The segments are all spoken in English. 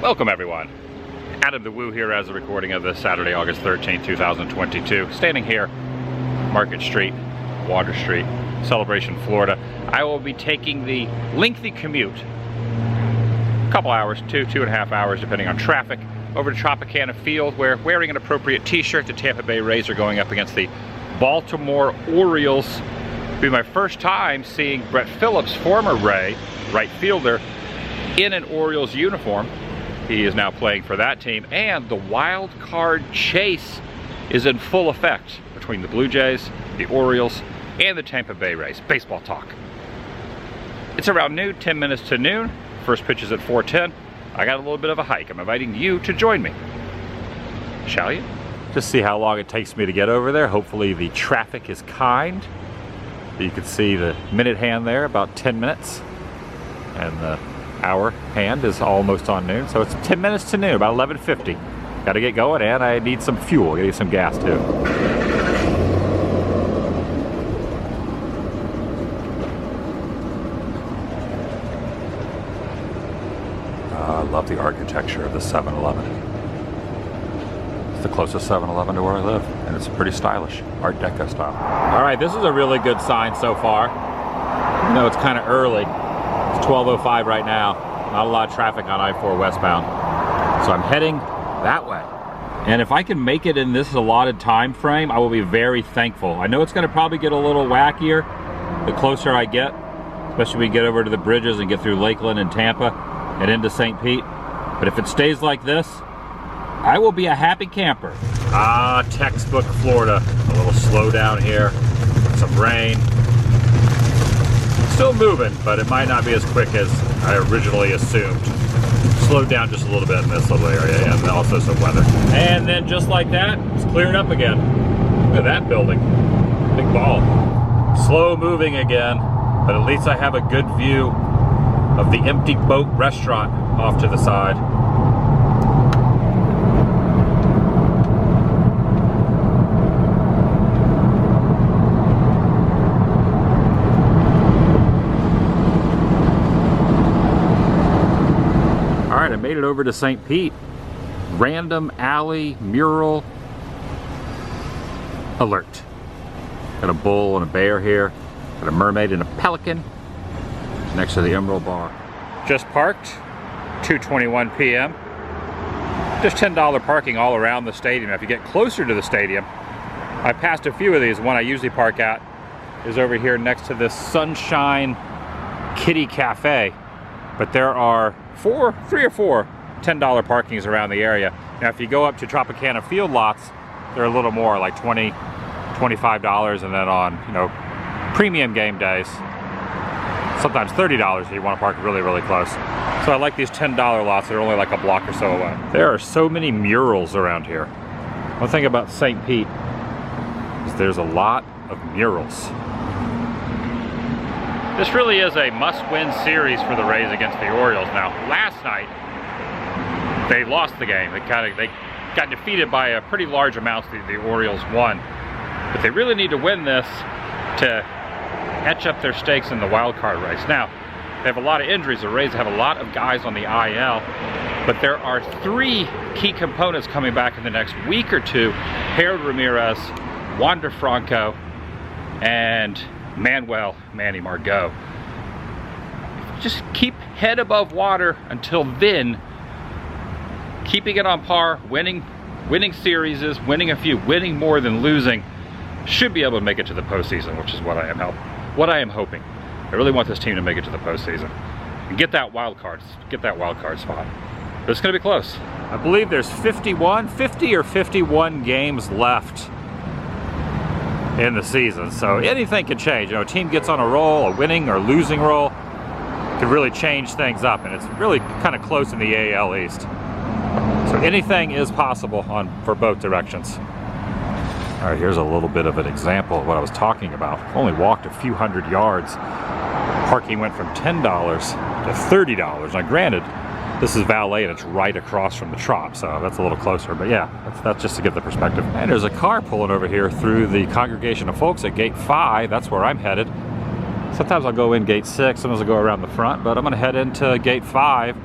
Welcome everyone. TheDailyWoo here as a recording of this Saturday, August 13th, 2022. Standing here, Market Street, Water Street, Celebration, Florida. I will be taking the lengthy commute, a couple hours, two and a half hours depending on traffic, over to Tropicana Field where wearing an appropriate t-shirt, the Tampa Bay Rays are going up against the Baltimore Orioles. It'll be my first time seeing Brett Phillips, former Ray, right fielder, in an Orioles uniform. He is now playing for that team, and the wild card chase is in full effect between the Blue Jays, the Orioles, and the Tampa Bay Rays. Baseball talk. It's around noon, 10 minutes to noon. First pitch is at 4:10. I got a little bit of a hike. I'm inviting you to join me. Shall you? Just see how long it takes me to get over there. Hopefully the traffic is kind. You can see the minute hand there, about 10 minutes. And the hour hand is almost on noon, so it's 10 minutes to noon, about 11:50. Got to get going, and I need some fuel. Gotta get some gas too. I love the architecture of the 7-Eleven. It's the closest 7-Eleven to where I live, and it's pretty stylish, Art Deco style. All right, this is a really good sign so far. Even though it's kind of early. It's 12:05 right now. Not a lot of traffic on I-4 westbound. So I'm heading that way. And if I can make it in this allotted time frame, I will be very thankful. I know it's going to probably get a little wackier the closer I get, especially when we get over to the bridges and get through Lakeland and Tampa and into St. Pete. But if it stays like this, I will be a happy camper. Ah, textbook Florida. A little slow down here. Some rain. Still moving, but it might not be as quick as I originally assumed. Slowed down just a little bit in this little area, and also some weather. And then just like that, it's clearing up again. Look at that building. Big ball. Slow moving again, but at least I have a good view of the Empty Boat restaurant off to the side. I made it over to St. Pete. Random alley mural alert. Got a bull and a bear here. Got a mermaid and a pelican next to the Emerald Bar. Just parked, 2:21 p.m. Just $10 parking all around the stadium. If you get closer to the stadium, I passed a few of these. One I usually park at is over here next to this Sunshine Kitty Cafe. But there are three or four $10 parkings around the area. Now if you go up to Tropicana Field lots, they're a little more, like $20, $25, and then on, you know, premium game days, sometimes $30 if you want to park really, really close. So I like these $10 lots that are only like a block or so away. There are so many murals around here. One thing about St. Pete is there's a lot of murals. This really is a must-win series for the Rays against the Orioles. Now, last night, they lost the game. They got defeated by a pretty large amount. The Orioles won. But they really need to win this to etch up their stakes in the wild card race. Now, they have a lot of injuries. The Rays have a lot of guys on the IL. But there are three key components coming back in the next week or two. Harold Ramirez, Wander Franco, and Manny Margot. Just keep head above water until then, keeping it on par, winning series, winning a few, winning more than losing, should be able to make it to the postseason, which is what I am hoping. I really want this team to make it to the postseason and get that wild card spot. But it's going to be close. I believe there's 50 or 51 games left in the season, so anything can change. You know, a team gets on a roll, a winning or losing roll, could really change things up, and it's really kind of close in the AL East. So anything is possible for both directions. All right, here's a little bit of an example of what I was talking about. Only walked a few hundred yards. Parking went from $10 to $30. Now granted, this is valet and it's right across from the Trop, so that's a little closer. But yeah, that's just to give the perspective. And there's a car pulling over here through the congregation of folks at gate 5. That's where I'm headed. Sometimes I'll go in gate 6, sometimes I'll go around the front, but I'm gonna head into gate 5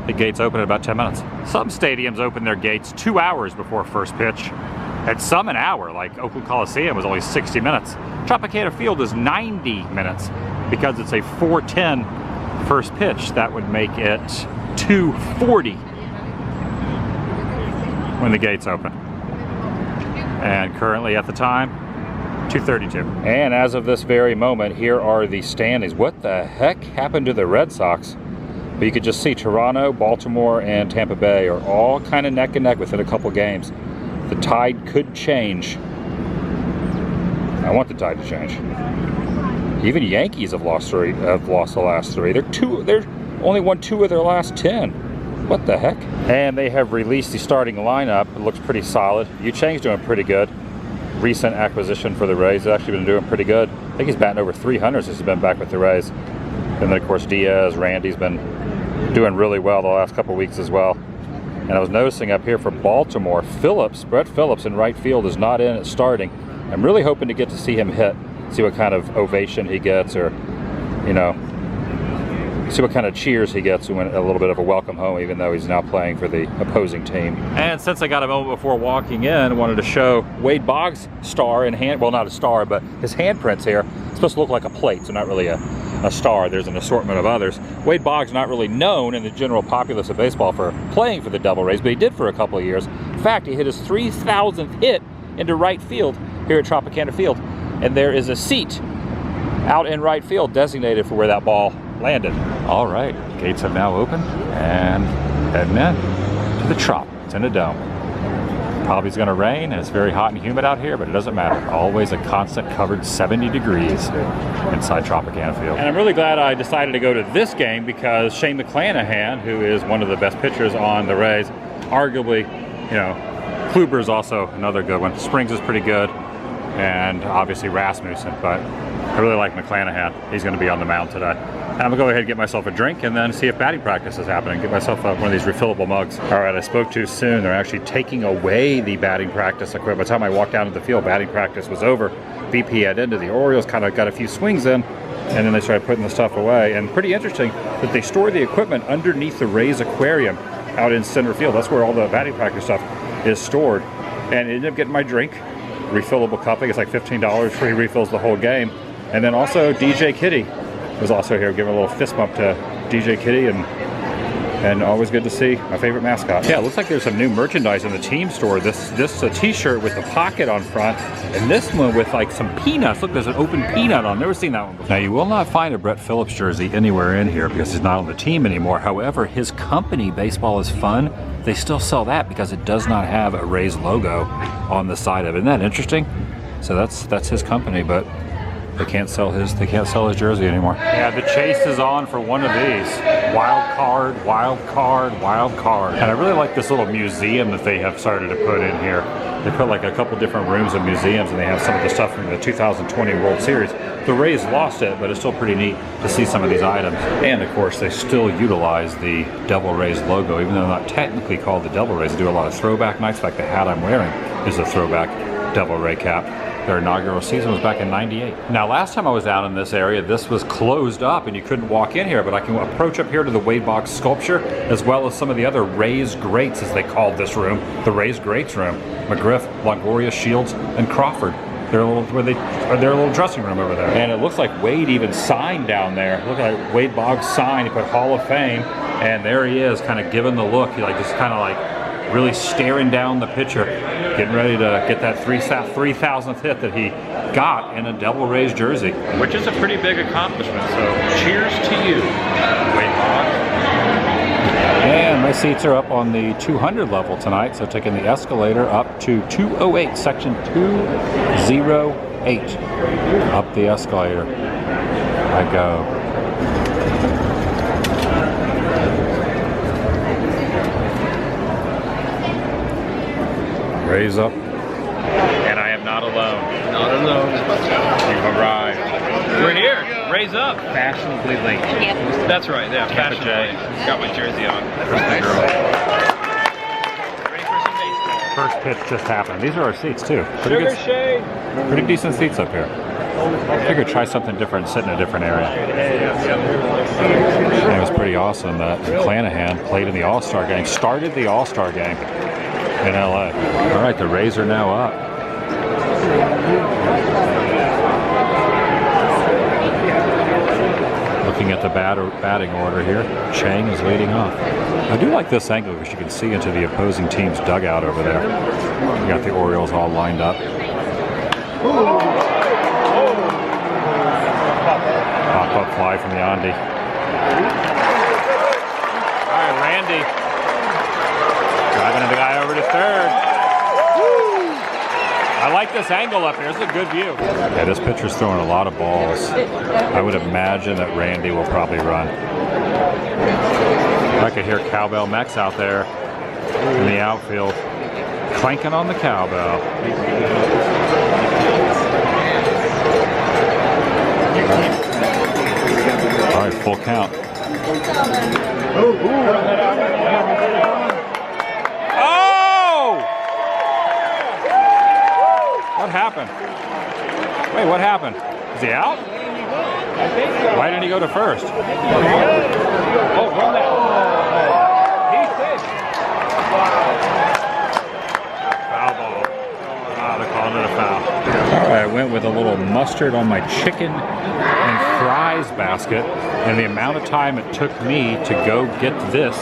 The gates open in about 10 minutes. Some stadiums open their gates 2 hours before first pitch. And some an hour, like Oakland Coliseum was only 60 minutes. Tropicana Field is 90 minutes because it's a 4:10 first pitch. That would make it 2:40 when the gates open. And currently at the time, 2:32. And as of this very moment, here are the standings. What the heck happened to the Red Sox? But you could just see Toronto, Baltimore, and Tampa Bay are all kind of neck and neck within a couple games. The tide could change. I want the tide to change. Even Yankees have lost the last 3. They're only won 2 of their last 10. What the heck? And they have released the starting lineup. It looks pretty solid. Yu Chang's doing pretty good. Recent acquisition for the Rays. They've actually been doing pretty good. I think he's batting over 300 since he's been back with the Rays. And then of course Diaz, Randy's been doing really well the last couple weeks as well. And I was noticing up here for Baltimore, Brett Phillips in right field is not in at starting. I'm really hoping to get to see him hit, see what kind of ovation he gets, or, you know, see what kind of cheers he gets when a little bit of a welcome home, even though he's now playing for the opposing team. And since I got a moment before walking in, I wanted to show Wade Boggs' star in hand, well, not a star, but his handprints here. It's supposed to look like a plate, so not really a star. There's an assortment of others. Wade Boggs not really known in the general populace of baseball for playing for the Devil Rays, but he did for a couple of years. In fact, he hit his 3,000th hit into right field here at Tropicana Field. And there is a seat out in right field designated for where that ball landed. All right, gates have now opened and heading in to the Trop. It's in a dome. Probably it's gonna rain and it's very hot and humid out here, but it doesn't matter. Always a constant covered 70 degrees inside Tropicana Field. And I'm really glad I decided to go to this game because Shane McClanahan, who is one of the best pitchers on the Rays, arguably, you know, Kluber's also another good one. Springs is pretty good, and obviously Rasmussen, but I really like McClanahan. He's gonna be on the mound today. I'm gonna go ahead and get myself a drink and then see if batting practice is happening. Get myself one of these refillable mugs. All right, I spoke too soon. They're actually taking away the batting practice equipment. By the time I walked down to the field, batting practice was over. VP had ended. The Orioles kind of got a few swings in, and then they started putting the stuff away. And pretty interesting that they store the equipment underneath the Rays aquarium out in center field. That's where all the batting practice stuff is stored. And I ended up getting my drink, refillable cup. I think it's like $15, free refills the whole game. And then also DJ Kitty was also here, giving a little fist bump to DJ Kitty, and always good to see my favorite mascot. Yeah, it looks like there's some new merchandise in the team store. This a t-shirt with the pocket on front, and this one with like some peanuts. Look, there's an open peanut on. Never seen that one before. Now you will not find a Brett Phillips jersey anywhere in here because he's not on the team anymore. However, his company, Baseball is Fun, they still sell that because it does not have a Rays logo on the side of it. Isn't that interesting? So that's his company, but they can't sell his jersey anymore. Yeah, the chase is on for one of these. Wild card, wild card, wild card. And I really like this little museum that they have started to put in here. They put like a couple different rooms of museums, and they have some of the stuff from the 2020 World Series. The Rays lost it, but it's still pretty neat to see some of these items. And of course, they still utilize the Devil Rays logo, even though they're not technically called the Devil Rays. They do a lot of throwback nights, like the hat I'm wearing is a throwback Devil Ray cap. Their inaugural season was back in '98. Now, last time I was out in this area, this was closed up and you couldn't walk in here, but I can approach up here to the Wade Boggs sculpture, as well as some of the other Rays greats, as they called this room, the Rays greats room. McGriff, Longoria, Shields, and Crawford. Their little dressing room over there. And it looks like Wade even signed down there. Look at Wade Boggs signed. He put Hall of Fame, and there he is, kind of giving the look. He like just kind of like really staring down the pitcher, getting ready to get that 3,000th hit that he got in a Devil Rays jersey, which is a pretty big accomplishment. So cheers to you, Wade Boggs. And my seats are up on the 200 level tonight, so taking the escalator up to 208, section 208. Up the escalator I go. Raise up. And I am not alone. Not alone. You've arrived. We're here. Raise up. Fashionably late. That's right. Yeah, fashionably late. Got my jersey on. Nice. Ready for some baseball. First pitch just happened. These are our seats too. Pretty decent seats up here. I figured try something different, sit in a different area. And it was pretty awesome that Clanahan played in the All-Star game, started the All-Star game in LA. All right, the Rays are now up. Looking at the batting order here, Chang is leading off. I do like this angle because you can see into the opposing team's dugout over there. You got the Orioles all lined up. Pop-up fly from the Andy. All right, Randy. Driving the guy over to third. I like this angle up here. It's a good view. Yeah, this pitcher's throwing a lot of balls. I would imagine that Randy will probably run. I could hear Cowbell Mex out there in the outfield clanking on the cowbell. All right, full count. What happened? Wait, what happened? Is he out? Why didn't he go to first? Oh, run that. He's safe. Foul ball. Ah, they're calling it a foul. All right, I went with a little mustard on my chicken and fries basket, and the amount of time it took me to go get this,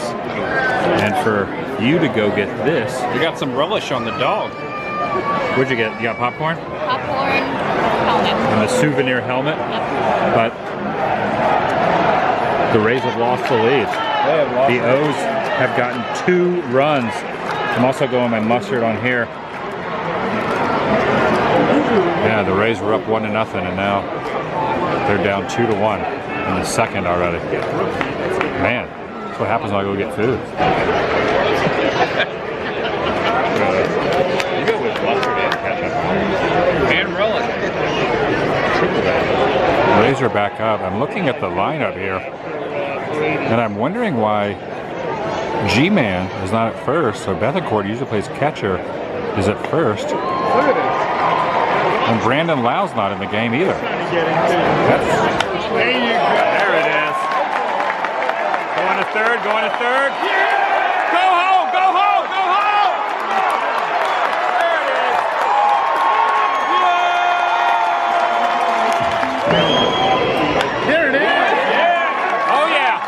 and for you to go get this. We got some relish on the dog. What'd you get? You got popcorn? Popcorn, helmet. And a souvenir helmet? Yep. But the Rays have lost the lead. The O's have gotten 2 runs. I'm also going my mustard on here. Yeah, the Rays were up 1-0, and now they're down 2-1 in the second already. Man, that's what happens when I go get food. You go with mustard and ketchup. And relish. Rays are back up. I'm looking at the lineup here, and I'm wondering why G-Man is not at first. So Bethencourt usually plays catcher, is at first. And Brandon Lau's not in the game either. There it is. Going to third, going to third. Go home, go home, go home! There it is. There it is. Yeah. Oh yeah.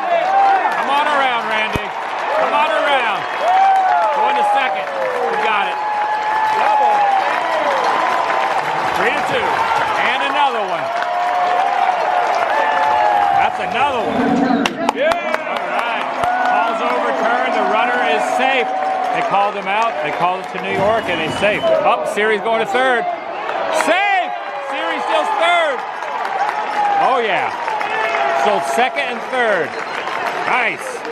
Come on around, Randy. Come on around. Going to second. You got it. Double. 3-2. And another one. That's another one. Yeah. All right. Ball's overturned. The runner is safe. They called him out. They called it to New York, and he's safe. Up. Series going to third. Safe. Series still third. Oh yeah. Still second and third. Nice.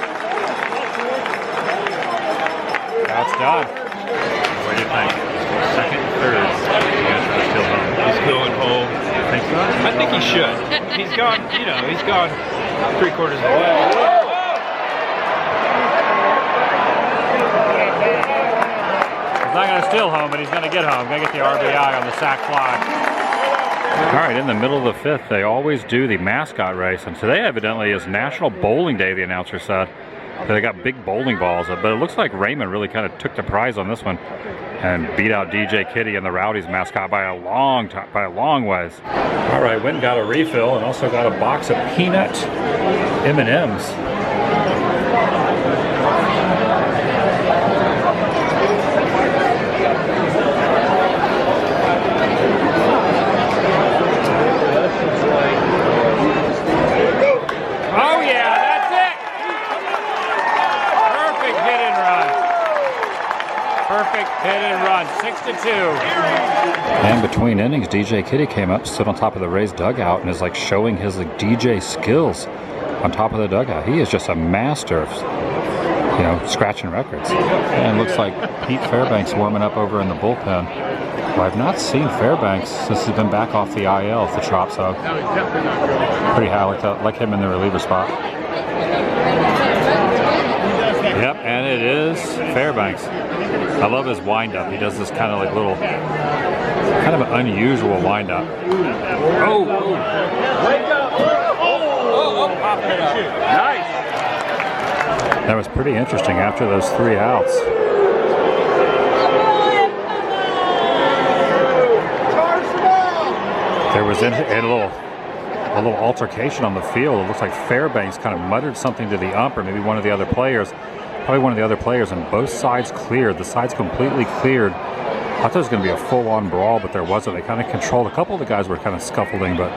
That's done. What do you think? Second and third. You guys are still home. He's going home. Think so? I think he should. He's gone, you know, he's gone 3/4 of the way. He's not going to steal home, but he's going to get home. Going to get the RBI on the sac fly. All right, in the middle of the fifth, they always do the mascot race, and today evidently is National Bowling Day, the announcer said. So they got big bowling balls, but it looks like Raymond really kind of took the prize on this one and beat out DJ Kitty and the Rowdies mascot by a long ways. All right, went and got a refill and also got a box of peanut M&Ms. Oh yeah, that's it! Perfect hit and run. Perfect hit and run, 6-2. And between innings, DJ Kitty came up, stood on top of the Rays dugout, and is like showing his like DJ skills on top of the dugout. He is just a master of, you know, scratching records. And it looks like Pete Fairbanks warming up over in the bullpen. Well, I've not seen Fairbanks since he's been back off the IL with the Trop, so pretty high. I like him in the reliever spot. Yep, and it is Fairbanks. I love his wind-up. He does this kind of like little, kind of an unusual wind-up. Oh! Wake up! Oh, popping it up. Nice! That was pretty interesting after those 3 outs. There was a little altercation on the field. It looks like Fairbanks kind of muttered something to the ump or maybe one of the other players. Probably one of the other players, and both sides cleared. The sides completely cleared. I thought it was going to be a full-on brawl, but there wasn't. They kind of controlled. A couple of the guys were kind of scuffling, but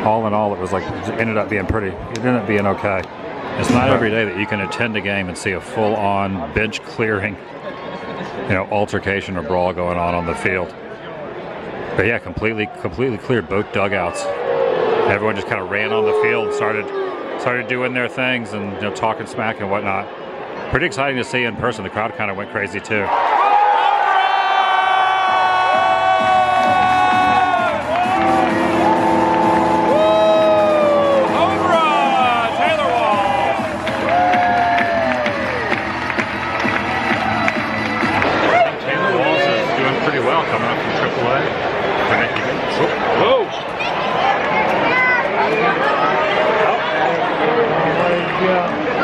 all in all, it was like, it ended up being okay. It's not every day that you can attend a game and see a full-on bench clearing, you know, altercation or brawl going on the field. But yeah, completely cleared both dugouts. Everyone just kind of ran on the field and started doing their things and, you know, talking smack and whatnot. Pretty exciting to see in person. The crowd kind of went crazy too.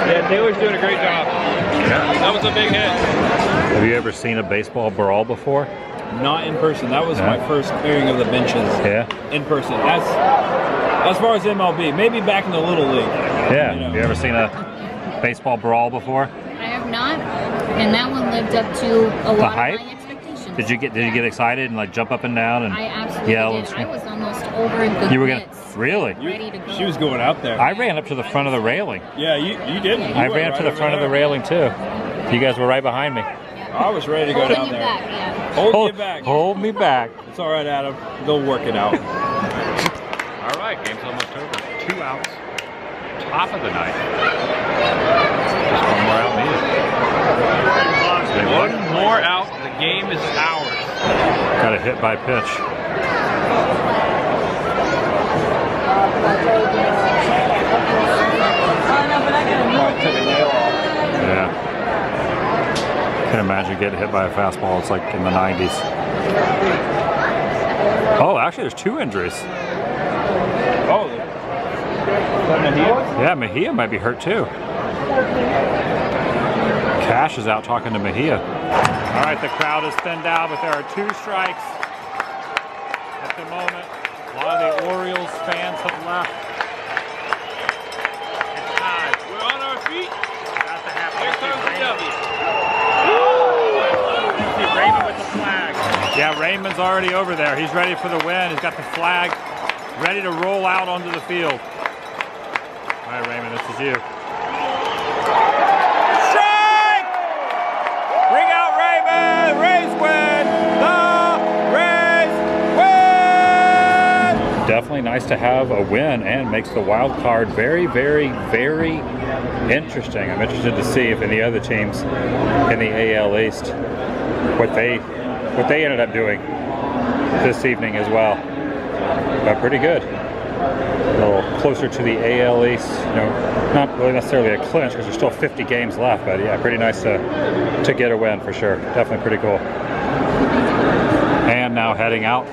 Yeah, Taylor's doing a great job. Yeah. That was a big hit. Have you ever seen a baseball brawl before? Not in person. That was my first clearing of the benches. Yeah. In person. That's as far as MLB. Maybe back in the Little League. Yeah. You know. Have you ever seen a baseball brawl before? I have not, and that one lived up to a lot hype? of my expectations. Did you get excited and like jump up and down and I absolutely yell? did. I was almost over the You were gonna pits, really? ready to go. She was going out there. I ran up to the front of the railing. Yeah, you didn't. I ran up to the front of the railing too. You guys were right behind me. I was ready to go Holding down you there. back, yeah. Hold you back. Hold me back. It's all right, Adam. They'll work it out. All right, game's almost over. 2 outs. Top of the night. Just one more out needed. One more out. The game is ours. Got a hit by pitch. Yeah. Can't imagine getting hit by a fastball. It's like in the 90s. Oh, actually, there's 2 injuries. Oh. Yeah, Mejia might be hurt too. Cash is out talking to Mejia. All right, the crowd is thinned out, but there are 2 strikes at the moment. A lot of the Orioles fans have left. It's time. We're on our feet. Got to happen. Here comes the W. Raymond with the flag. Yeah, Raymond's already over there. He's ready for the win. He's got the flag ready to roll out onto the field. All right, Raymond, this is you. Strike! Bring out Raymond! Rays win! The Rays win! Definitely nice to have a win and makes the wild card very, very, very interesting. I'm interested to see if any other teams in the AL East what they ended up doing this evening as well. But pretty good. A little closer to the AL East, you know, not really necessarily a clinch because there's still 50 games left, but yeah, pretty nice to get a win for sure. Definitely pretty cool. And now heading out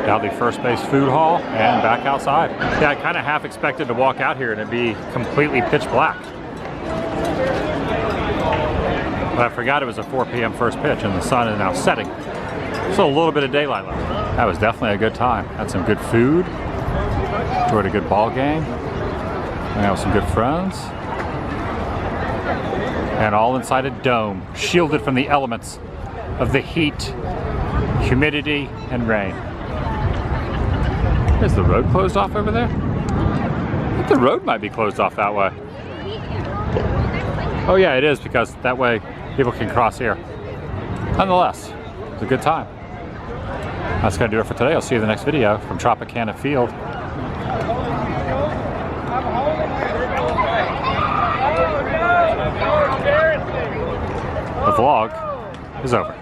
down the first base food hall and back outside. Yeah, I kind of half expected to walk out here and it'd be completely pitch black. But I forgot it was a 4 p.m. first pitch and the sun is now setting. So a little bit of daylight left. That was definitely a good time. Had some good food. Enjoyed a good ball game. Hung out with some good friends. And all inside a dome, shielded from the elements of the heat, humidity, and rain. Is the road closed off over there? I think the road might be closed off that way. Oh yeah, it is, because that way people can cross here. Nonetheless, it's a good time. That's going to do it for today. I'll see you in the next video from Tropicana Field. The vlog is over.